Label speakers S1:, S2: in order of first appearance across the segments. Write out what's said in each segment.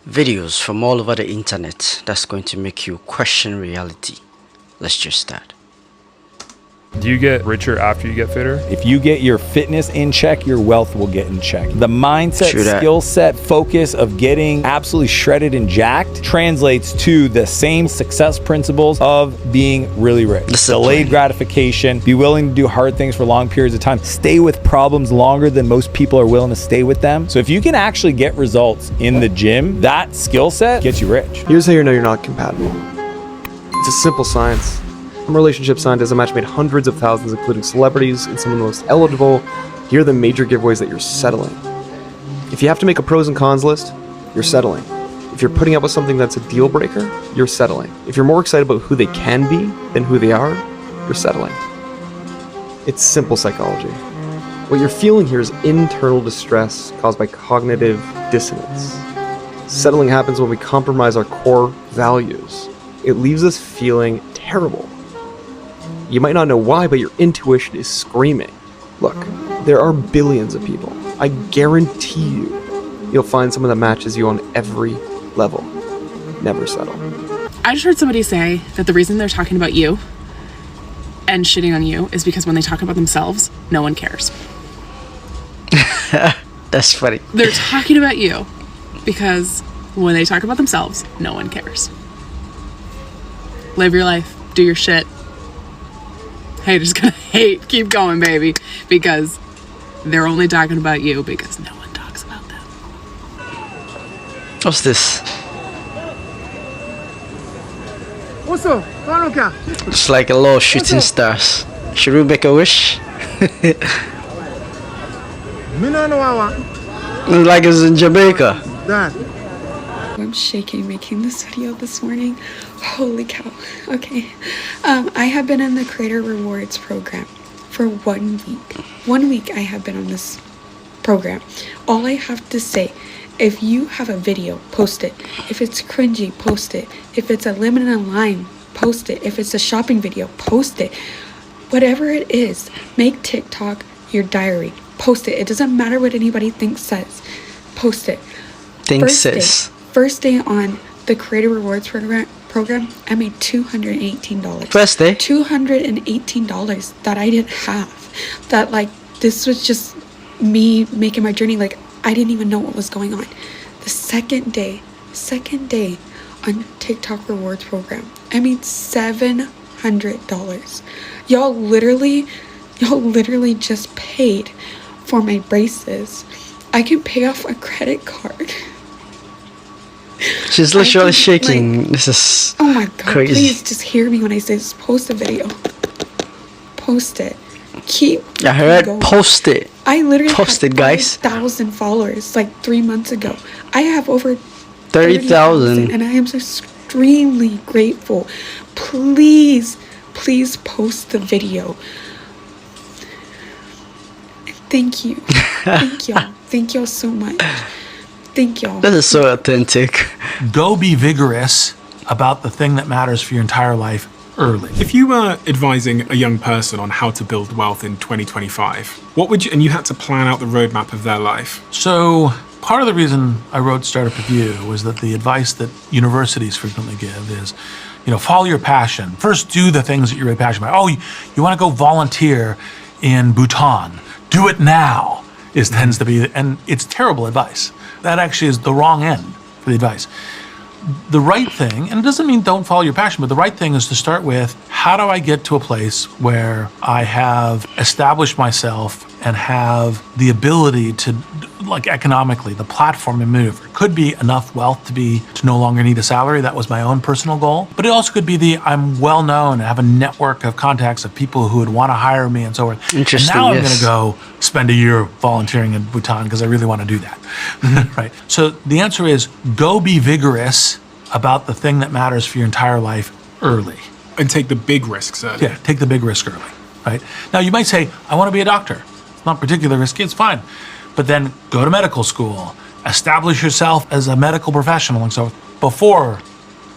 S1: videos from all over the internet that's going to make you question reality. Let's just start.
S2: Do you get richer after you get fitter?
S3: If you get your fitness in check, your wealth will get in check. The mindset,
S1: True that.
S3: skill set, focus of getting absolutely shredded and jacked translates to the same success principles of being really rich.
S1: Discipline.
S3: Delayed gratification, be willing to do hard things for long periods of time, stay with problems longer than most people are willing to stay with them. So if you can actually get results in the gym, that skill set gets you rich.
S4: Here's how you know you're not compatible. It's a simple science. I'm a relationship scientist. I match made hundreds of thousands, including celebrities and some of the most eligible. Here are the major giveaways that you're settling. If you have to make a pros and cons list, you're settling. If you're putting up with something that's a deal breaker, you're settling. If you're more excited about who they can be than who they are, you're settling. It's simple psychology. What you're feeling here is internal distress caused by cognitive dissonance. Settling happens when we compromise our core values. It leaves us feeling terrible. You might not know why, but your intuition is screaming. Look, there are billions of people. I guarantee you'll find someone that matches you on every level. Never settle.
S5: I just heard somebody say that the reason they're talking about you and shitting on you is because when they talk about themselves, no one cares.
S1: That's funny.
S5: They're talking about you because when they talk about themselves, no one cares. Live your life. Do your shit. Haters gonna hate. Keep going, baby. Because they're only talking about you because no one talks about them.
S1: What's this?
S6: What's up?
S1: It's like a lot of shooting stars. Should we make a wish? Like it's in Jamaica.
S7: I'm shaking making this video this morning. Holy cow. Okay. I have been in the Creator Rewards program for 1 week. 1 week I have been on this program. All I have to say, if you have a video, post it. If it's cringy, post it. If it's a limited line, post it. If it's a shopping video, post it. Whatever it is, make TikTok your diary. Post it. It doesn't matter what anybody thinks says. Post it. First day on the Creator Rewards program, I made $218.
S1: First day?
S7: $218 that I didn't have. That, like, this was just me making my journey. Like, I didn't even know what was going on. The second day on TikTok Rewards program, I made $700. Y'all literally just paid for my braces. I can pay off a credit card.
S1: She's literally shaking. Like, this is
S7: oh my god,
S1: crazy.
S7: Please just hear me when I say this. Post a video. Post it.
S1: I heard going. Post it.
S7: I literally
S1: posted, guys.
S7: 5,000 followers like 3 months ago. I have over
S1: 30,000
S7: and I am so extremely grateful. Please post the video. Thank you. Thank y'all. Thank y'all so much. Thank y'all.
S1: This is so authentic.
S8: Go be vigorous about the thing that matters for your entire life early.
S9: If you were advising a young person on how to build wealth in 2025, what would you, and you had to plan out the roadmap of their life?
S8: So part of the reason I wrote Startup Review was that the advice that universities frequently give is, follow your passion. First, do the things that you're really passionate about. Oh, you want to go volunteer in Bhutan. Do it now tends to be, and it's terrible advice. That actually is the wrong end for the advice. The right thing, and it doesn't mean don't follow your passion, but the right thing is to start with, how do I get to a place where I have established myself and have the ability to, like economically, the platform to maneuver. Could be enough wealth to no longer need a salary. That was my own personal goal. But it also could be I'm well known and have a network of contacts of people who would want to hire me and so forth.
S1: Interesting.
S8: And now I'm going to go spend a year volunteering in Bhutan because I really want to do that. Right. So the answer is go be vigorous about the thing that matters for your entire life early.
S9: And take the big risks early.
S8: Yeah, take the big risk early. Right. Now you might say, I want to be a doctor. It's not particularly risky, it's fine. But then go to medical school, establish yourself as a medical professional and so forth before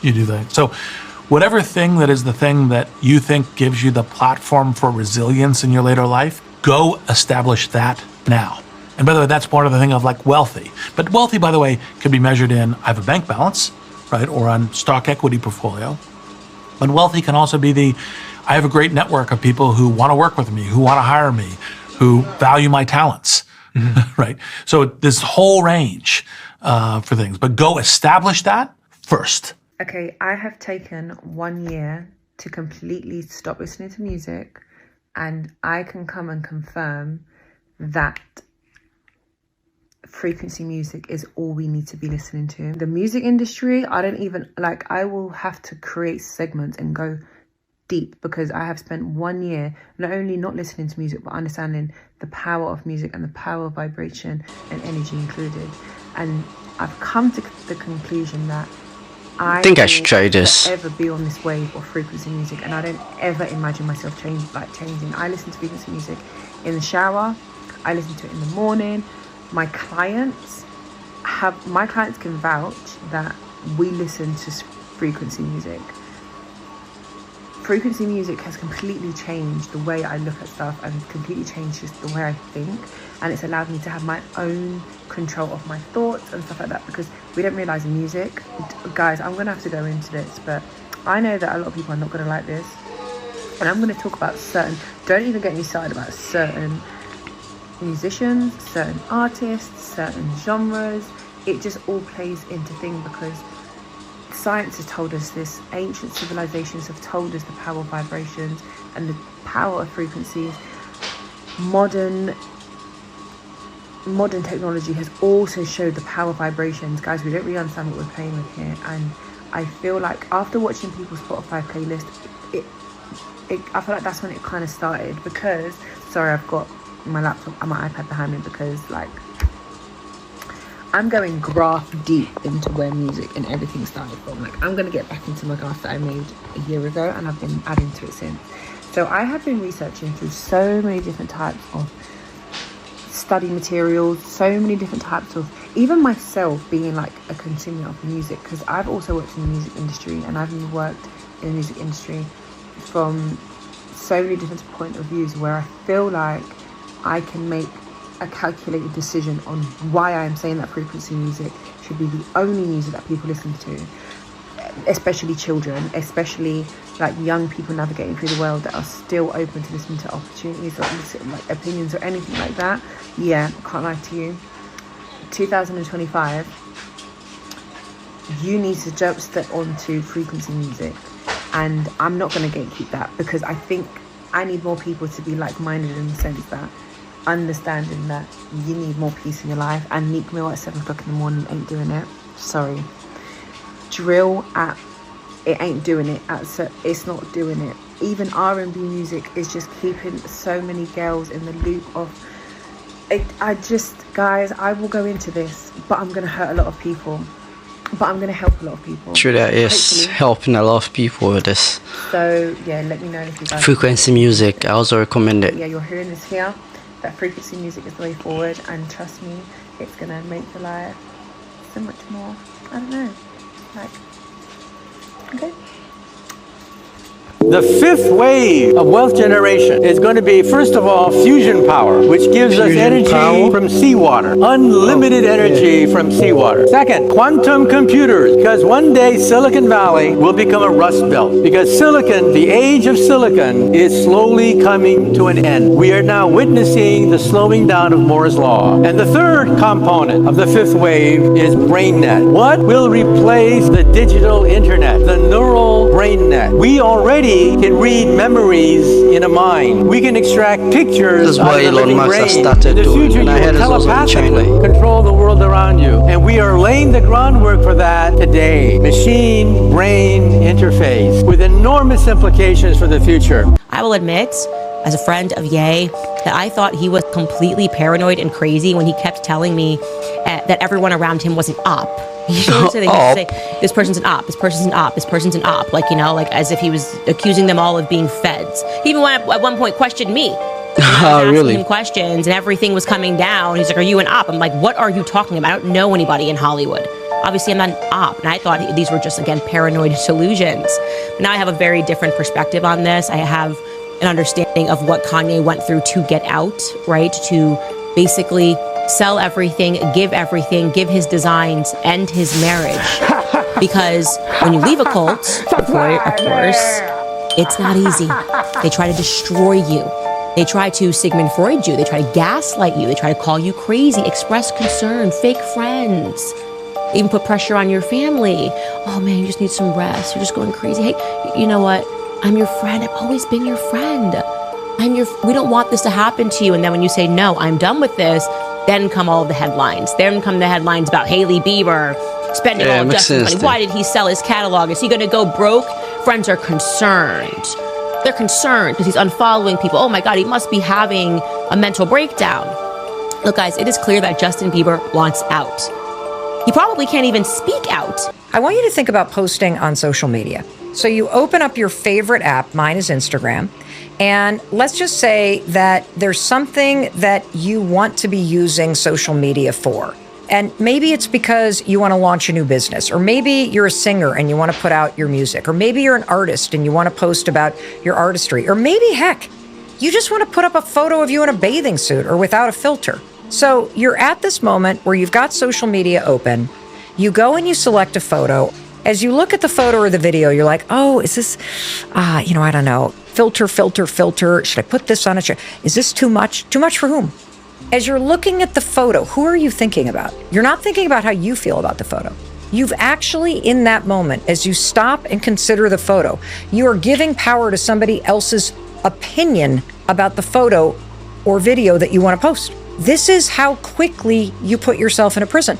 S8: you do that. So whatever thing that is the thing that you think gives you the platform for resilience in your later life, go establish that now. And by the way, that's part of the thing of like wealthy. But wealthy, by the way, can be measured in I have a bank balance, right, or on stock equity portfolio. But wealthy can also be I have a great network of people who want to work with me, who want to hire me, who value my talents, right? So this whole range for things. But go establish that first.
S10: Okay, I have taken 1 year to completely stop listening to music, and I can come and confirm that frequency music is all we need to be listening to. The music industry, I will have to create segments and go deep, because I have spent 1 year not only not listening to music but understanding the power of music and the power of vibration and energy included. And I've come to the conclusion that I
S1: think I should try this.
S10: Ever be on this wave of frequency music, and I don't ever imagine myself changing. I listen to frequency music in the shower. I listen to it in the morning. My clients can vouch that we listen to frequency music. Frequency music has completely changed the way I look at stuff and completely changed just the way I think, and it's allowed me to have my own control of my thoughts and stuff like that, because we don't realize music, guys, I'm gonna have to go into this, but I know that a lot of people are not gonna like this, and I'm gonna talk about don't even get me started about certain musicians, certain artists, certain genres. It just all plays into things, because science has told us this, ancient civilizations have told us the power of vibrations and the power of frequencies. Modern technology has also showed the power of vibrations. Guys, we don't really understand what we're playing with here, and I feel like after watching people's Spotify playlist, I feel like that's when it kind of started, because, sorry, I've got my laptop and my iPad behind me, because like I'm going graph deep into where music and everything started from. Like, I'm going to get back into my graph that I made a year ago, and I've been adding to it since. So I have been researching through so many different types of study materials, so many different types of, even myself being like a consumer of music, because I've also worked in the music industry, and I've worked in the music industry from so many different point of views, where I feel like I can make a calculated decision on why I am saying that frequency music should be the only music that people listen to, especially children, especially like young people navigating through the world that are still open to listening to opportunities or like opinions or anything like that. Yeah, can't lie to you. 2025, you need to jump step onto frequency music, and I'm not going to gatekeep that, because I think I need more people to be like-minded in the sense that understanding that you need more peace in your life, and Meek Mill at 7 o'clock in the morning ain't doing it. Sorry. Drill it ain't doing it. It's not doing it. Even R&B music is just keeping so many girls in the loop of it. Guys, I will go into this, but I'm gonna hurt a lot of people, but I'm gonna help a lot of people.
S1: True, that is
S10: hopefully.
S1: Helping a lot of people with this.
S10: So yeah, let me know if you guys
S1: Frequency music, I also recommend it.
S10: Yeah, you're hearing this here, that frequency music is the way forward, and trust me, it's gonna make your life so much more, I don't know, like, okay.
S11: The fifth wave of wealth generation is going to be, first of all, fusion power, which gives us energy from seawater, unlimited energy from seawater. Second, quantum computers, because one day Silicon Valley will become a rust belt, because silicon, the age of silicon, is slowly coming to an end. We are now witnessing the slowing down of Moore's law. And the third component of the fifth wave is BrainNet. What will replace the digital internet? The neural brain net. We already can read memories in a mind. We can extract pictures out of the living brain. In the future, you will telepathically control the world around you. And we are laying the groundwork for that today. Machine-brain interface with enormous implications for the future.
S12: I will admit, as a friend of Ye, that I thought he was completely paranoid and crazy when he kept telling me that everyone around him was an op. He would say, this person's an op, this person's an op, this person's an op. Like, you know, like as if he was accusing them all of being feds. He even at one point questioned me. Asking him questions and everything was coming down. He's like, are you an op? I'm like, what are you talking about? I don't know anybody in Hollywood. Obviously, I'm not an op. And I thought these were just, again, paranoid delusions. But now I have a very different perspective on this. I have an understanding of what Kanye went through to get out, right? To basically sell everything, give his designs, end his marriage. Because when you leave a cult, of course, it's not easy. They try to destroy you. They try to Sigmund Freud you. They try to gaslight you. They try to call you crazy, express concern, fake friends. Even put pressure on your family. Oh man, you just need some rest. You're just going crazy. Hey, you know what? I'm your friend. I've always been your friend. We don't want this to happen to you. And then when you say, no, I'm done with this, then come all of the headlines. Then come the headlines about Hailey Bieber spending all of Justin's money. Why did he sell his catalog? Is he going to go broke? Friends are concerned. They're concerned because he's unfollowing people. Oh my God, he must be having a mental breakdown. Look, guys, it is clear that Justin Bieber wants out. He probably can't even speak out.
S13: I want you to think about posting on social media. So you open up your favorite app, mine is Instagram, and let's just say that there's something that you want to be using social media for. And maybe it's because you want to launch a new business, or maybe you're a singer and you want to put out your music, or maybe you're an artist and you want to post about your artistry, or maybe, heck, you just want to put up a photo of you in a bathing suit or without a filter. So you're at this moment where you've got social media open, you go and you select a photo. As you look at the photo or the video, you're like, oh, is this, I don't know, filter. Should I put this on it? Is this too much? Too much for whom? As you're looking at the photo, who are you thinking about? You're not thinking about how you feel about the photo. You've actually, in that moment, as you stop and consider the photo, you are giving power to somebody else's opinion about the photo or video that you want to post. This is how quickly you put yourself in a prison.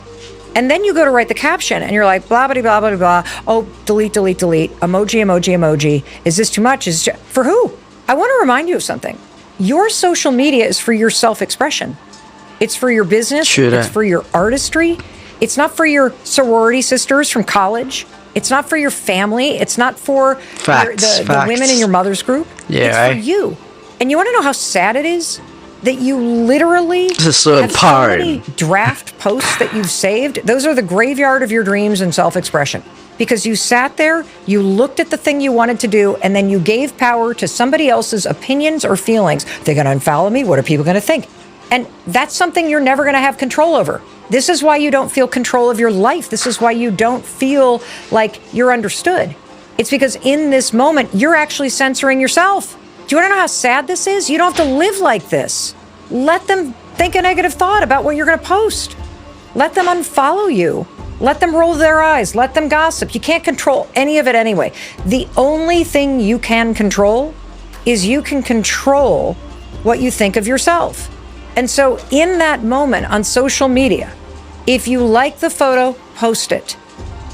S13: And then you go to write the caption and you're like, blah, blah, blah, blah, blah. Oh, delete, emoji. Is this too much? For who? I want to remind you of something. Your social media is for your self-expression. It's for your business. It's for your artistry. It's not for your sorority sisters from college. It's not for your family. It's not for the women in your mother's group. Yeah, it's for you. And you want to know how sad it is? That you literally have so many draft posts that you've saved. Those are the graveyard of your dreams and self-expression. Because you sat there, you looked at the thing you wanted to do, and then you gave power to somebody else's opinions or feelings. They're going to unfollow me. What are people going to think? And that's something you're never going to have control over. This is why you don't feel control of your life. This is why you don't feel like you're understood. It's because in this moment, you're actually censoring yourself. Do you want to know how sad this is? You don't have to live like this. Let them think a negative thought about what you're going to post. Let them unfollow you. Let them roll their eyes. Let them gossip. You can't control any of it anyway. The only thing you can control is you can control what you think of yourself. And so in that moment on social media, if you like the photo, post it.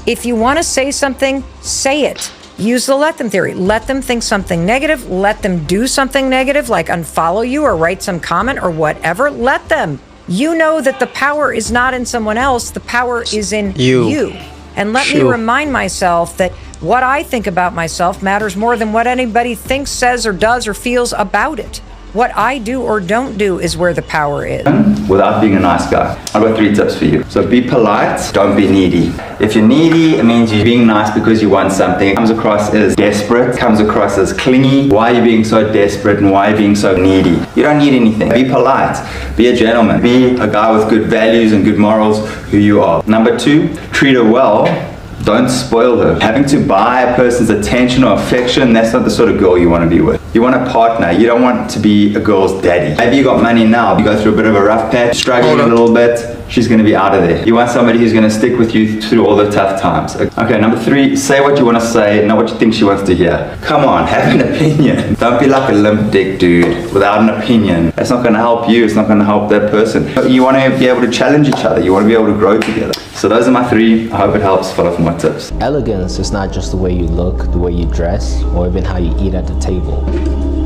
S13: If you want to say something, say it. Use the let them theory. Let them think something negative. Let them do something negative, like unfollow you or write some comment or whatever. Let them. You know that the power is not in someone else. The power is in you. And let me remind myself that what I think about myself matters more than what anybody thinks, says, or does, or feels about it. What I do or don't do is where the power is.
S14: Without being a nice guy. I've got 3 tips for you. So be polite, don't be needy. If you're needy, it means you're being nice because you want something. It comes across as desperate, comes across as clingy. Why are you being so desperate and why are you being so needy? You don't need anything. Be polite, be a gentleman, be a guy with good values and good morals, who you are. Number 2, treat her well. Don't spoil her. Having to buy a person's attention or affection, that's not the sort of girl you want to be with. You want a partner. You don't want to be a girl's daddy. Maybe you got money now, you go through a bit of a rough patch, struggling a little bit, she's going to be out of there. You want somebody who's going to stick with you through all the tough times. Okay, number 3, say what you want to say, not what you think she wants to hear. Come on, have an opinion. Don't be like a limp dick dude without an opinion. That's not going to help you, it's not going to help that person. You want to be able to challenge each other, you want to be able to grow together. So those are my 3. I hope it helps. Follow for more tips.
S15: Elegance is not just the way you look, the way you dress, or even how you eat at the table.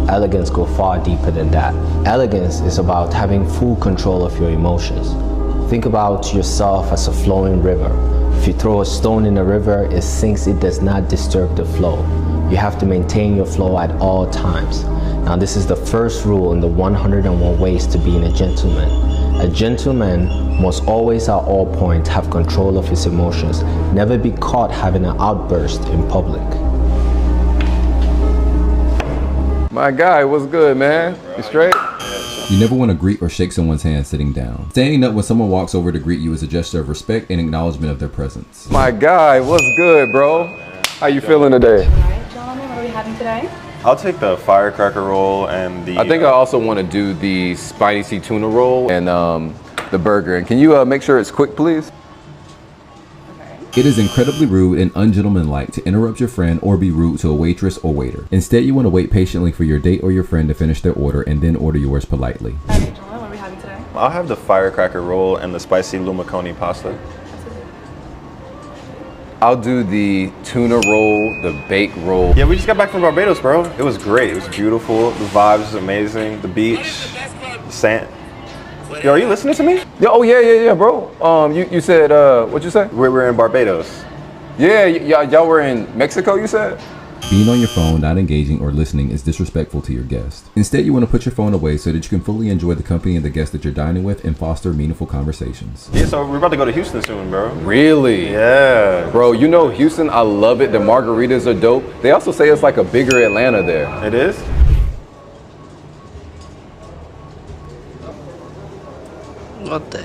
S15: Elegance goes far deeper than that. Elegance is about having full control of your emotions. Think about yourself as a flowing river. If you throw a stone in a river, it sinks, it does not disturb the flow. You have to maintain your flow at all times. Now this is the first rule in the 101 ways to being a gentleman. A gentleman must always at all points have control of his emotions, never be caught having an outburst in public.
S16: My guy, what's good, man? You straight? You never want to greet or shake someone's hand sitting down. Standing up when someone walks over to greet you is a gesture of respect and acknowledgement of their presence.
S17: My guy, what's good, bro? How you feeling today?
S18: Alright, gentlemen, what are we having today?
S19: I'll take the firecracker roll and the...
S17: I think I also want to do the spicy tuna roll and the burger. And can you make sure it's quick, please?
S16: It is incredibly rude and ungentlemanlike to interrupt your friend or be rude to a waitress or waiter. Instead, you want to wait patiently for your date or your friend to finish their order and then order yours politely.
S18: Alright, gentlemen, what are we having today?
S19: I'll have the firecracker roll and the spicy lumaconi pasta.
S17: I'll do the tuna roll, the bake roll.
S19: Yeah, we just got back from Barbados, bro. It was great. It was beautiful. The vibes was amazing. The beach, the sand. Yo, are you listening to me?
S17: Yo, oh yeah, bro. You said, what'd you say?
S19: We were in Barbados.
S17: Yeah, y'all were in Mexico, you said?
S16: Being on your phone, not engaging or listening is disrespectful to your guest. Instead, you want to put your phone away so that you can fully enjoy the company of the guest that you're dining with and foster meaningful conversations.
S19: Yeah, so we're about to go to Houston soon, bro.
S17: Really?
S19: Yeah.
S17: Bro, you know Houston, I love it. The margaritas are dope. They also say it's like a bigger Atlanta there.
S19: It is?
S1: What the?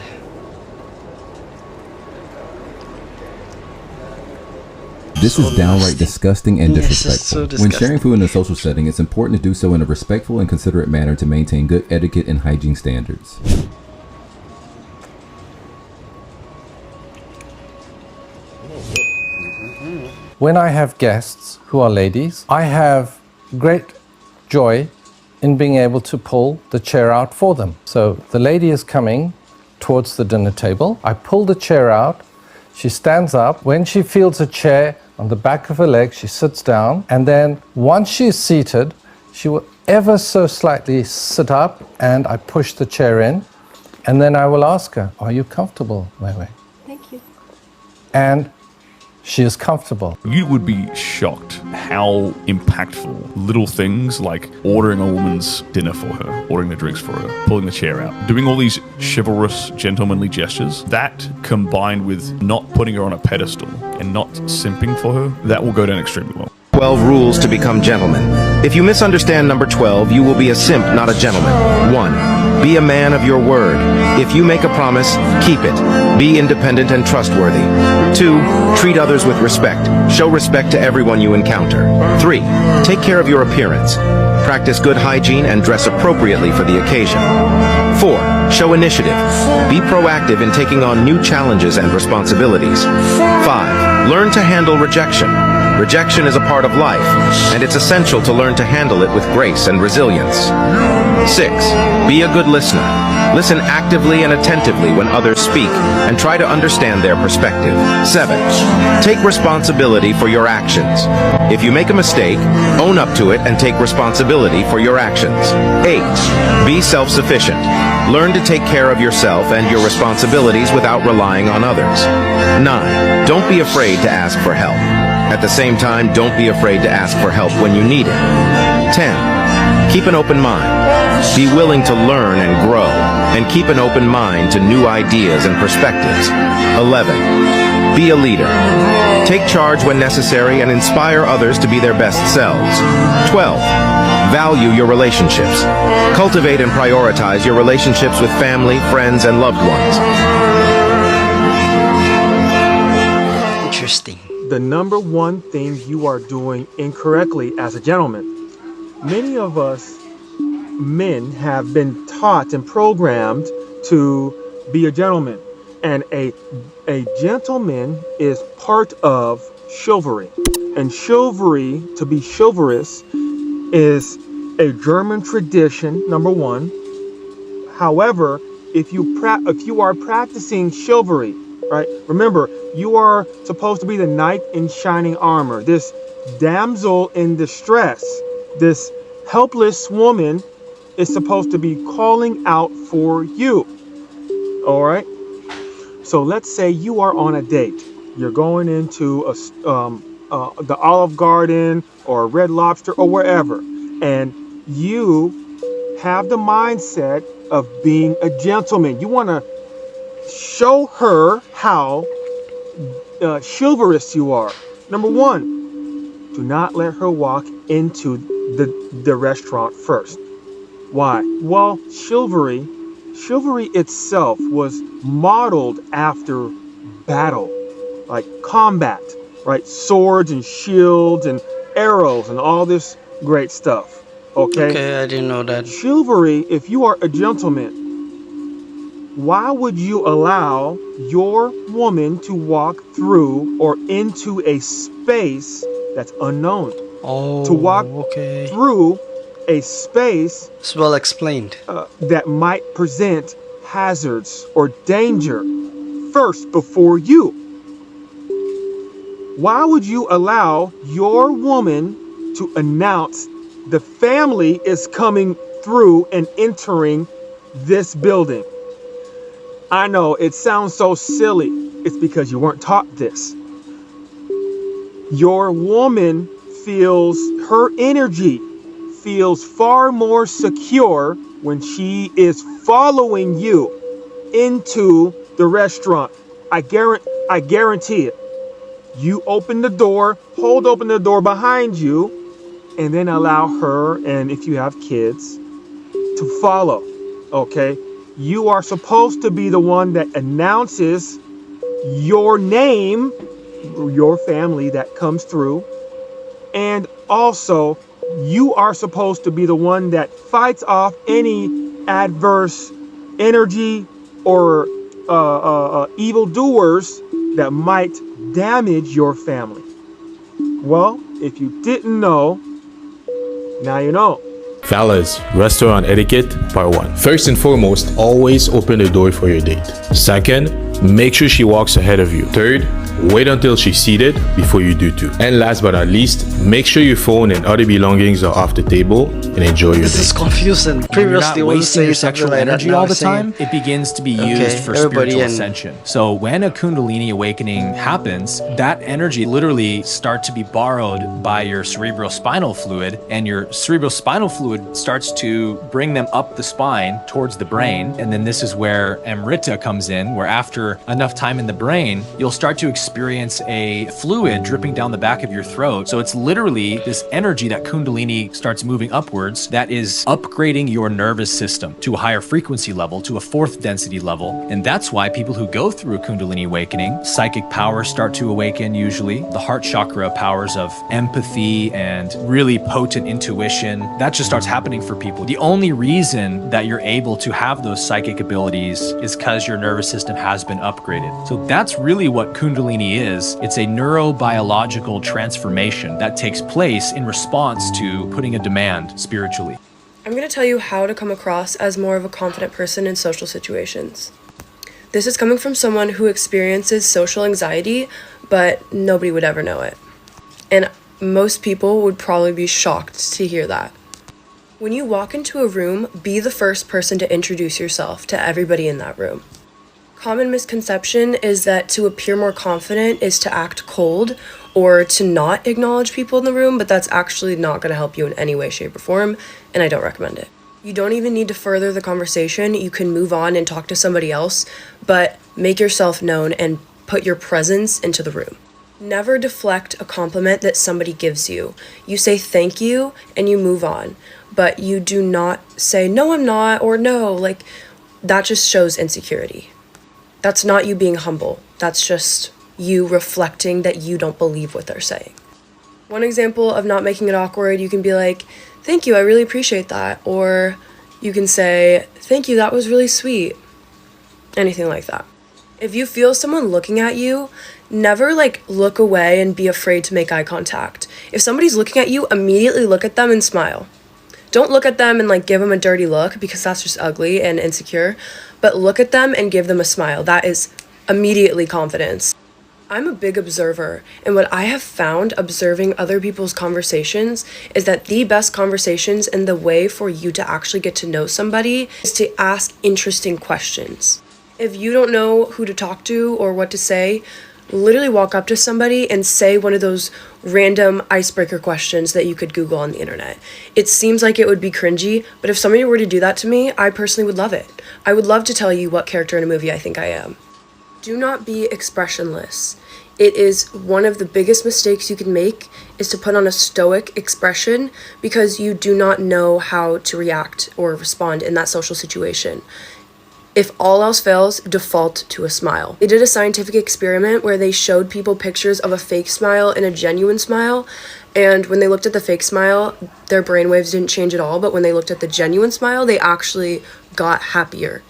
S16: This is downright disgusting and
S1: Yes, it's
S16: disrespectful.
S1: so
S16: When
S1: disgusting.
S16: sharing food in a social setting, it's important to do so in a respectful and considerate manner to maintain good etiquette and hygiene standards.
S20: When I have guests who are ladies, I have great joy in being able to pull the chair out for them. So the lady is coming towards the dinner table. I pull the chair out. She stands up. When she feels a chair on the back of her leg, she sits down. And then once she's seated, she will ever so slightly sit up and I push the chair in. And then I will ask her, are you comfortable, Weiwei?
S18: Thank you.
S20: And she is comfortable.
S2: You would be shocked how impactful little things like ordering a woman's dinner for her, ordering the drinks for her, pulling the chair out, doing all these chivalrous, gentlemanly gestures, that combined with not putting her on a pedestal and not simping for her, that will go down extremely well.
S21: 12 rules to become gentlemen. If you misunderstand number 12, you will be a simp, not a gentleman. 1. Be a man of your word. If you make a promise, keep it. Be independent and trustworthy. 2. Treat others with respect. Show respect to everyone you encounter. 3. Take care of your appearance. Practice good hygiene and dress appropriately for the occasion. 4. Show initiative. Be proactive in taking on new challenges and responsibilities. 5. Learn to handle rejection. Rejection is a part of life, and it's essential to learn to handle it with grace and resilience. 6. Be a good listener. Listen actively and attentively when others speak, and try to understand their perspective. 7. Take responsibility for your actions. If you make a mistake, own up to it and take responsibility for your actions. 8. Be self-sufficient. Learn to take care of yourself and your responsibilities without relying on others. 9. Don't be afraid to ask for help. At the same time, don't be afraid to ask for help when you need it. 10. Keep an open mind. Be willing to learn and grow, and keep an open mind to new ideas and perspectives. 11. Be a leader. Take charge when necessary and inspire others to be their best selves. 12. Value your relationships. Cultivate and prioritize your relationships with family, friends, and loved ones.
S1: Interesting.
S6: The number one thing you are doing incorrectly as a gentleman. Many of us men have been taught and programmed to be a gentleman, and a gentleman is part of chivalry. And chivalry, to be chivalrous, is a German tradition, number one. However, if you are practicing chivalry, right? Remember, you are supposed to be the knight in shining armor. This damsel in distress, this helpless woman is supposed to be calling out for you. All right? So let's say you are on a date. You're going into the Olive Garden or Red Lobster or wherever, and you have the mindset of being a gentleman. You want to show her how chivalrous you are. Number one, do not let her walk into the restaurant first. Why? Well, chivalry itself was modeled after battle, like combat, right? Swords and shields and arrows and all this great stuff. Okay,
S1: I didn't know that.
S6: Chivalry, if you are a gentleman, why would you allow your woman to walk through or into a space that's unknown?
S1: Oh,
S6: to walk through a space
S1: it's well explained
S6: that might present hazards or danger first before you. Why would you allow your woman to announce the family is coming through and entering this building? I know it sounds so silly. It's because you weren't taught this. Your woman feels, her energy feels far more secure when she is following you into the restaurant. I guarantee it. You open the door, hold open the door behind you, and then allow her, and if you have kids, to follow. Okay? You are supposed to be the one that announces your name, your family that comes through, and also you are supposed to be the one that fights off any adverse energy or evildoers that might damage your family. Well, if you didn't know, now you know.
S3: Fellas, restaurant etiquette, part 1. First and foremost, always open the door for your date. Second, make sure she walks ahead of you. Third, wait until she's seated before you do too. And last but not least, make sure your phone and other belongings are off the table and enjoy your
S1: This
S3: date.
S1: is confusing.
S22: When you're
S1: Previously,
S22: not
S1: we
S22: wasting
S1: say
S22: your
S1: something
S22: sexual
S1: like that,
S22: energy
S1: now
S22: all the
S1: saying-
S22: time, it begins to be
S1: Okay,
S22: used for
S1: everybody
S22: spiritual
S1: and-
S22: ascension. So when a Kundalini awakening happens, that energy literally starts to be borrowed by your cerebrospinal fluid, and your cerebrospinal fluid starts to bring them up the spine towards the brain. And then this is where Amrita comes in, where after enough time in the brain, you'll start to experience a fluid dripping down the back of your throat. So it's literally this energy that Kundalini starts moving upwards that is upgrading your nervous system to a higher frequency level, to a 4th density level. And that's why people who go through a Kundalini awakening, psychic powers start to awaken usually. The heart chakra powers of empathy and really potent intuition, that just starts happening for people. The only reason that you're able to have those psychic abilities is because your nervous system has been upgraded. So that's really what Kundalini is. It's a neurobiological transformation that takes place in response to putting a demand spiritually.
S23: I'm going to tell you how to come across as more of a confident person in social situations. This is coming from someone who experiences social anxiety, but nobody would ever know it. And most people would probably be shocked to hear that. When you walk into a room, be the first person to introduce yourself to everybody in that room. Common misconception is that to appear more confident is to act cold or to not acknowledge people in the room, but that's actually not going to help you in any way, shape, or form, and I don't recommend it. You don't even need to further the conversation. You can move on and talk to somebody else, but make yourself known and put your presence into the room. Never deflect a compliment that somebody gives you. You say thank you and you move on, but you do not say, no, I'm not, or no, like that just shows insecurity. That's not you being humble. That's just you reflecting that you don't believe what they're saying. One example of not making it awkward, you can be like, thank you, I really appreciate that. Or you can say, thank you, that was really sweet. Anything like that. If you feel someone looking at you, never look away and be afraid to make eye contact. If somebody's looking at you, immediately look at them and smile. Don't look at them and give them a dirty look because that's just ugly and insecure, but look at them and give them a smile. That is immediately confidence. I'm a big observer, and what I have found observing other people's conversations is that the best conversations and the way for you to actually get to know somebody is to ask interesting questions. If you don't know who to talk to or what to say, literally walk up to somebody and say one of those random icebreaker questions that you could Google on the internet. It seems like it would be cringy, but if somebody were to do that to me, I personally would love it. I would love to tell you what character in a movie I think I am. Do not be expressionless. It is one of the biggest mistakes you can make is to put on a stoic expression because you do not know how to react or respond in that social situation. If all else fails, default to a smile. They did a scientific experiment where they showed people pictures of a fake smile and a genuine smile, and when they looked at the fake smile, their brainwaves didn't change at all, but when they looked at the genuine smile, they actually got happier.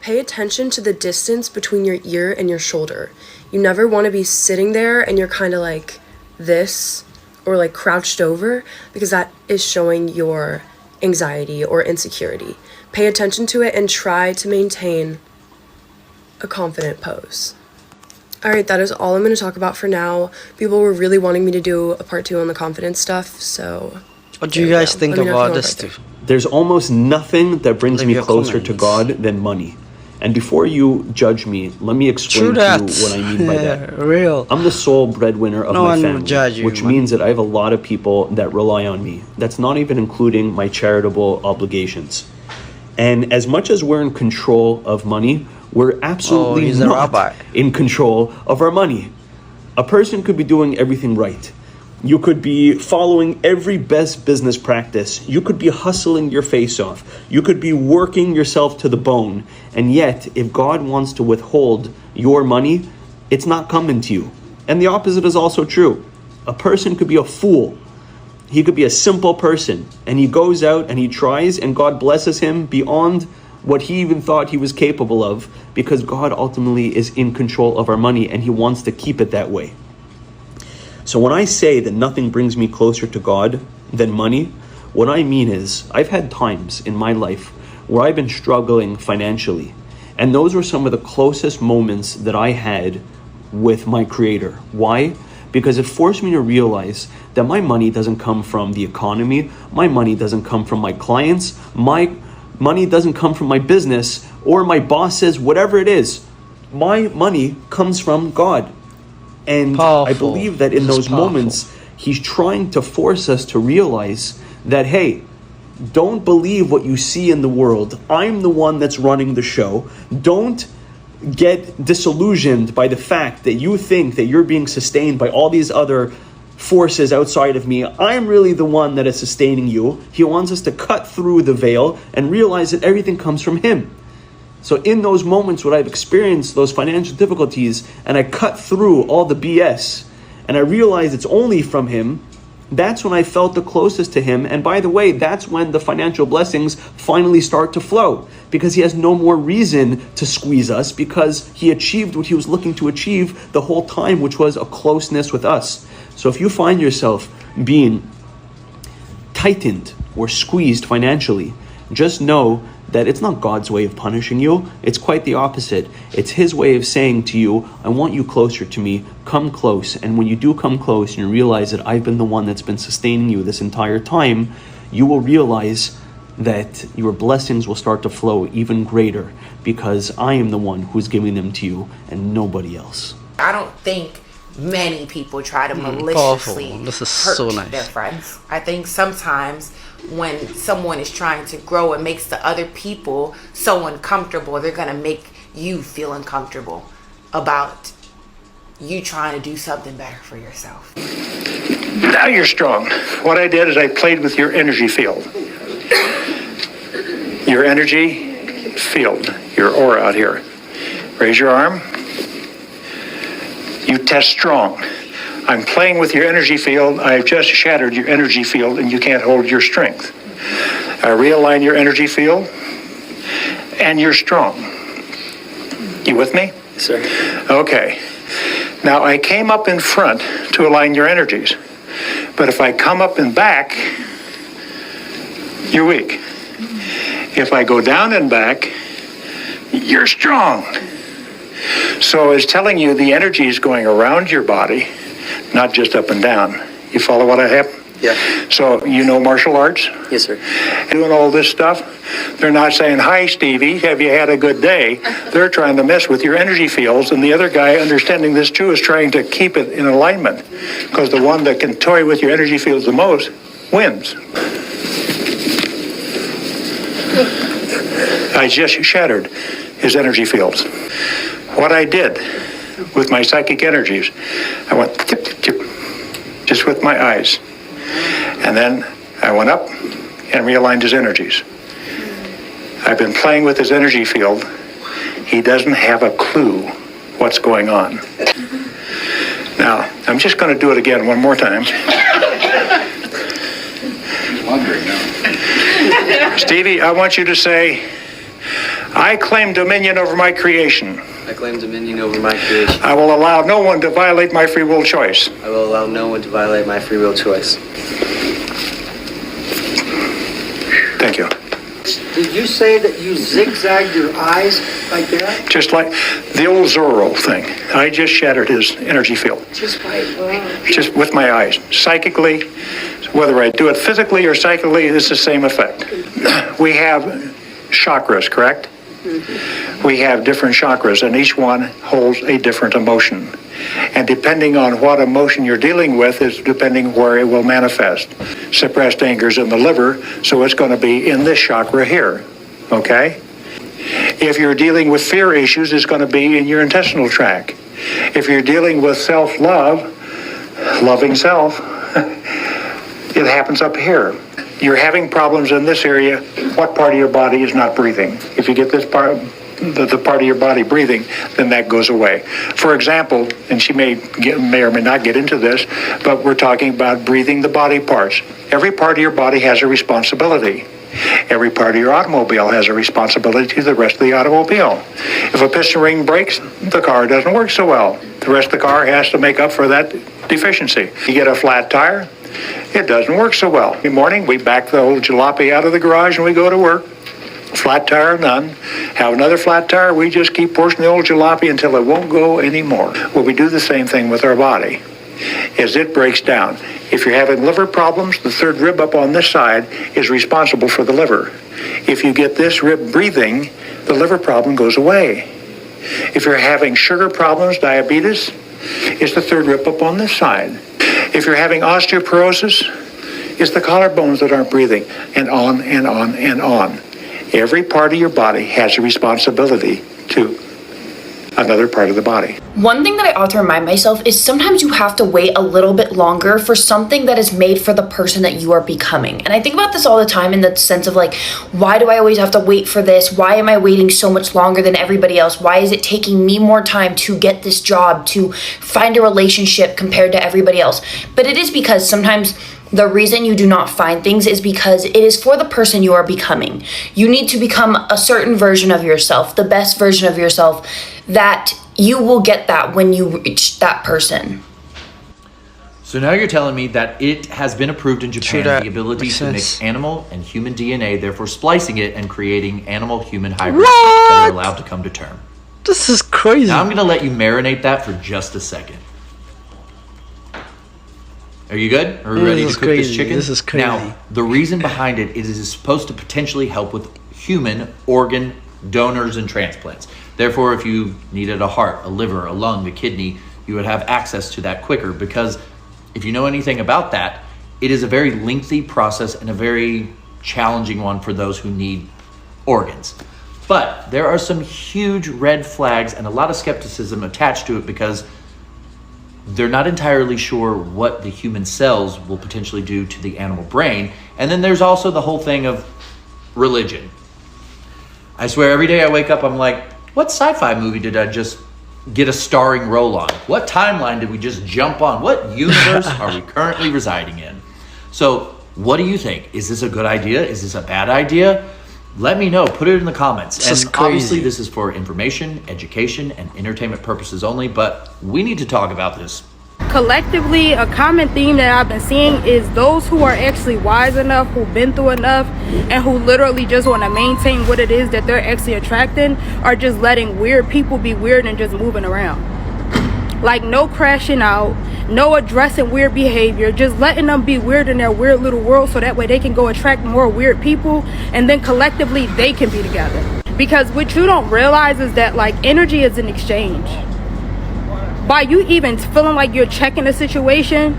S23: Pay attention to the distance between your ear and your shoulder. You never want to be sitting there and you're kind of like this or like crouched over, because that is showing your anxiety or insecurity. Pay attention to it and try to maintain a confident pose. All right, that is all I'm going to talk about for now. People were really wanting me to do a part 2 on the confidence stuff, so...
S1: What do you guys think about this too?
S4: There's almost nothing that brings me closer to God than money. And before you judge me, let me explain to you what I mean by that.
S1: Real.
S4: I'm the sole breadwinner of
S1: No
S4: my
S1: one will
S4: family,
S1: judge you,
S4: which
S1: man.
S4: means that I have a lot of people that rely on me. That's not even including my charitable obligations. And as much as we're in control of money, we're absolutely
S1: he's a rabbi.
S4: not in control of our money. A person could be doing everything right. You could be following every best business practice. You could be hustling your face off. You could be working yourself to the bone. And yet, if God wants to withhold your money, it's not coming to you. And the opposite is also true. A person could be a fool. He could be a simple person. And he goes out and he tries, and God blesses him beyond what he even thought he was capable of, because God ultimately is in control of our money and he wants to keep it that way. So when I say that nothing brings me closer to God than money, what I mean is I've had times in my life where I've been struggling financially. And those were some of the closest moments that I had with my Creator. Why? Because it forced me to realize that my money doesn't come from the economy. My money doesn't come from my clients. My money doesn't come from my business or my bosses, whatever it is. My money comes from God. And I believe that in those moments, he's trying to force us to realize that, hey, don't believe what you see in the world. I'm the one that's running the show. Don't get disillusioned by the fact that you think that you're being sustained by all these other forces outside of me. I'm really the one that is sustaining you. He wants us to cut through the veil and realize that everything comes from him. So in those moments when I've experienced those financial difficulties and I cut through all the BS and I realized it's only from him, that's when I felt the closest to him. And by the way, that's when the financial blessings finally start to flow, because he has no more reason to squeeze us, because he achieved what he was looking to achieve the whole time, which was a closeness with us. So if you find yourself being tightened or squeezed financially, just know that it's not God's way of punishing you. It's quite the opposite. It's his way of saying to you, I want you closer to me. Come close. And when you do come close and you realize that I've been the one that's been sustaining you this entire time, you will realize that your blessings will start to flow even greater, because I am the one who's giving them to you and nobody else.
S5: I don't think many people try to maliciously
S1: This is
S5: hurt
S1: so nice.
S5: their friends. I think sometimes when someone is trying to grow and makes the other people so uncomfortable, they're going to make you feel uncomfortable about you trying to do something better for yourself.
S7: Now you're strong. What I did is I played with your energy field. Your energy field, your aura out here. Raise your arm. You test strong. I'm playing with your energy field. I've just shattered your energy field and you can't hold your strength. I realign your energy field and you're strong. You with me?
S24: Yes, sir.
S7: Okay. Now I came up in front to align your energies. But if I come up and back, you're weak. If I go down and back, you're strong. So it's telling you the energy is going around your body, not just up and down. You follow what I have?
S24: Yeah.
S7: So you know martial arts?
S24: Yes, sir.
S7: Doing all this stuff, they're not saying, hi, Stevie, have you had a good day? They're trying to mess with your energy fields, and the other guy, understanding this too, is trying to keep it in alignment, because the one that can toy with your energy fields the most wins. I just shattered his energy fields. What I did with my psychic energies. I went tip, tip, tip, just with my eyes. And then I went up and realigned his energies. I've been playing with his energy field. He doesn't have a clue what's going on. Now, I'm just going to do it again one more time. Stevie, I want you to say, I claim dominion over my creation.
S8: I claim dominion over my creation.
S7: I will allow no one to violate my free will choice.
S8: I will allow no one to violate my free will choice.
S7: Thank you.
S8: Did you say that you zigzagged your eyes like that?
S7: Just like the old Zorro thing. I just shattered his energy field.
S8: Just by
S7: Just with my eyes. Psychically, whether I do it physically or psychically, it's the same effect. We have chakras, correct? We have different chakras, and each one holds a different emotion. And depending on what emotion you're dealing with is depending where it will manifest. Suppressed anger is in the liver, so it's going to be in this chakra here, okay? If you're dealing with fear issues, it's going to be in your intestinal tract. If you're dealing with self-love, loving self, it happens up here. You're having problems in this area, what part of your body is not breathing? If you get this part, the part of your body breathing, then that goes away. For example, and she may or may not get into this, but we're talking about breathing the body parts. Every part of your body has a responsibility. Every part of your automobile has a responsibility to the rest of the automobile. If a piston ring breaks, the car doesn't work so well. The rest of the car has to make up for that deficiency. You get a flat tire, it doesn't work so well. In the morning, we back the old jalopy out of the garage and we go to work. Flat tire, none. Have another flat tire, we just keep pushing the old jalopy until it won't go anymore. Well, we do the same thing with our body. As it breaks down. If you're having liver problems, the third rib up on this side is responsible for the liver. If you get this rib breathing, the liver problem goes away. If you're having sugar problems, diabetes, it's the third rib up on this side. If you're having osteoporosis, it's the collarbones that aren't breathing, and on and on and on. Every part of your body has a responsibility to another part of the body.
S9: One thing that I ought to remind myself is sometimes you have to wait a little bit longer for something that is made for the person that you are becoming. And I think about this all the time in the sense of like, why do I always have to wait for this? Why am I waiting so much longer than everybody else? Why is it taking me more time to get this job, to find a relationship compared to everybody else? But it is because sometimes the reason you do not find things is because it is for the person you are becoming. You need to become a certain version of yourself, the best version of yourself, that you will get that when you reach that person.
S10: So now you're telling me that it has been approved in Japan, the ability to mix animal and human DNA, therefore splicing it and creating animal-human hybrids that are allowed to come to term.
S1: This is crazy.
S10: Now I'm going to let you marinate that for just a second. Are you good? Are we ready to cook this chicken?
S1: This is crazy.
S10: Now, the reason behind it is it is supposed to potentially help with human organ donors and transplants. Therefore, if you needed a heart, a liver, a lung, a kidney, you would have access to that quicker, because if you know anything about that, it is a very lengthy process and a very challenging one for those who need organs. But there are some huge red flags and a lot of skepticism attached to it, because they're not entirely sure what the human cells will potentially do to the animal brain. And then there's also the whole thing of religion. I swear every day I wake up, I'm like, what sci-fi movie did I just get a starring role on? What timeline did we just jump on? What universe are we currently residing in? So what do you think? Is this a good idea? Is this a bad idea? Let me know. Put it in the comments.
S1: This is
S10: and
S1: crazy.
S10: obviously this is for information, education, and entertainment purposes only, but we need to talk about this.
S24: Collectively, a common theme that I've been seeing is those who are actually wise enough, who've been through enough, and who literally just want to maintain what it is that they're actually attracting, are just letting weird people be weird and just moving around. Like, no crashing out, no addressing weird behavior, just letting them be weird in their weird little world so that way they can go attract more weird people, and then collectively they can be together. Because what you don't realize is that, like, energy is an exchange. By you even feeling like you're checking a situation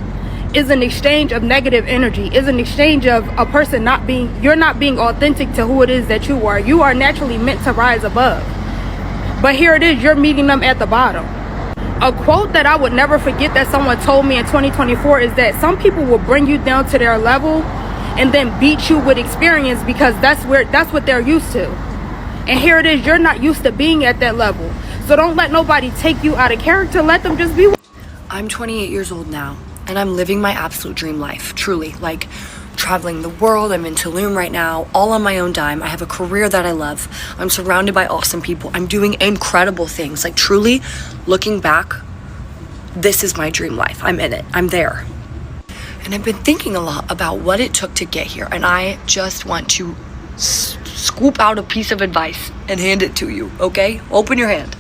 S24: is an exchange of negative energy, is an exchange of a person you're not being authentic to who it is that you are. You are naturally meant to rise above. But here it is, you're meeting them at the bottom. A quote that I would never forget that someone told me in 2024 is that some people will bring you down to their level and then beat you with experience because that's what they're used to. And here it is, you're not used to being at that level. So don't let nobody take you out of character. Let them just be.
S11: I'm 28 years old now, and I'm living my absolute dream life, truly. Like, traveling the world. I'm in Tulum right now, all on my own dime. I have a career that I love. I'm surrounded by awesome people. I'm doing incredible things. Like, truly, looking back, this is my dream life. I'm in it. I'm there. And I've been thinking a lot about what it took to get here, and I just want to scoop out a piece of advice and hand it to you, okay? Open your hand.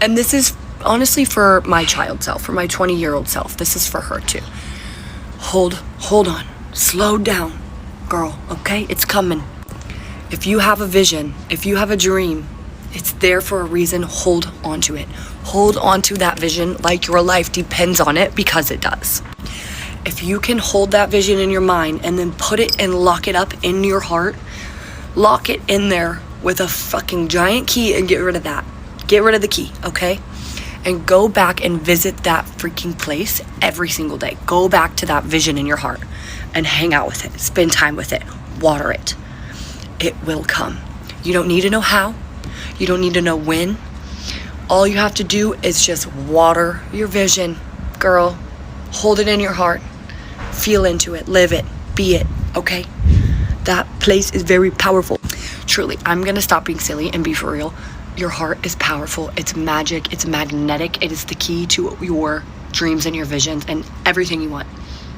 S11: And this is honestly for my child self, for my 20-year-old self. This is for her too. Hold on. Slow down, girl, okay? It's coming. If you have a vision, if you have a dream, it's there for a reason. Hold on to it. Hold on to that vision like your life depends on it, because it does. If you can hold that vision in your mind and then put it and lock it up in your heart, lock it in there with a fucking giant key and get rid of that. Get rid of the key, okay? And go back and visit that freaking place every single day. Go back to that vision in your heart and hang out with it. Spend time with it. Water it. It will come. You don't need to know how. You don't need to know when. All you have to do is just water your vision. Girl, hold it in your heart. Feel into it. Live it. Be it. Okay? That place is very powerful. Truly, I'm going to stop being silly and be for real. Your heart is powerful. It's magic. It's magnetic. It is the key to your dreams and your visions and everything you want.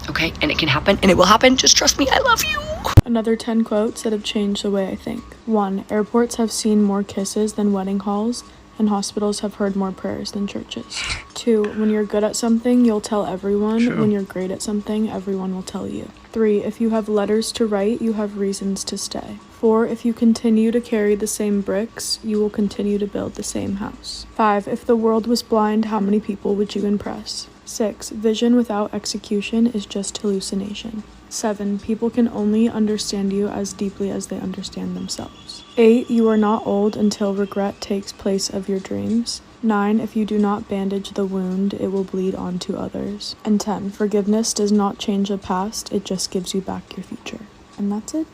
S11: Okay? And it can happen, and it will happen. Just trust me. I love you.
S18: Another 10 quotes that have changed the way I think. 1. Airports have seen more kisses than wedding halls, and hospitals have heard more prayers than churches. 2. When you're good at something, you'll tell everyone.
S1: True.
S18: When you're great at something, everyone will tell you. 3. If you have letters to write, you have reasons to stay. 4. If you continue to carry the same bricks, you will continue to build the same house. 5. If the world was blind, how many people would you impress? 6. Vision without execution is just hallucination. 7. People can only understand you as deeply as they understand themselves. 8. You are not old until regret takes place of your dreams. 9. If you do not bandage the wound, it will bleed on to others. And 10. Forgiveness does not change the past, it just gives you back your future. And that's it.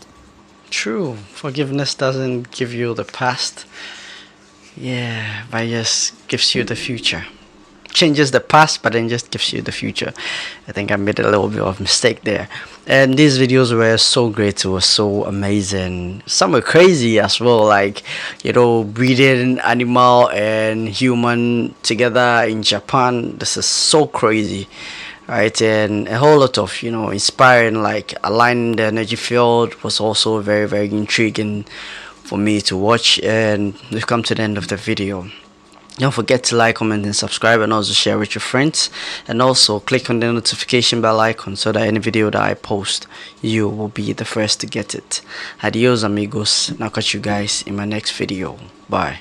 S1: True. Forgiveness doesn't give you the past. Yeah, but just gives you the future. Changes the past, but then just gives you the future. I think I made a little bit of mistake there. And these videos were so great. It was so amazing. Some were crazy as well, like, you know, breeding animal and human together in Japan. This is so crazy, right? And a whole lot of, you know, inspiring, like aligning the energy field was also very, very intriguing for me to watch. And we've come to the end of the video. Don't forget to like, comment and subscribe, and also share with your friends, and also click on the notification bell icon so that any video that I post, you will be the first to get it. Adios amigos, and I'll catch you guys in my next video. Bye.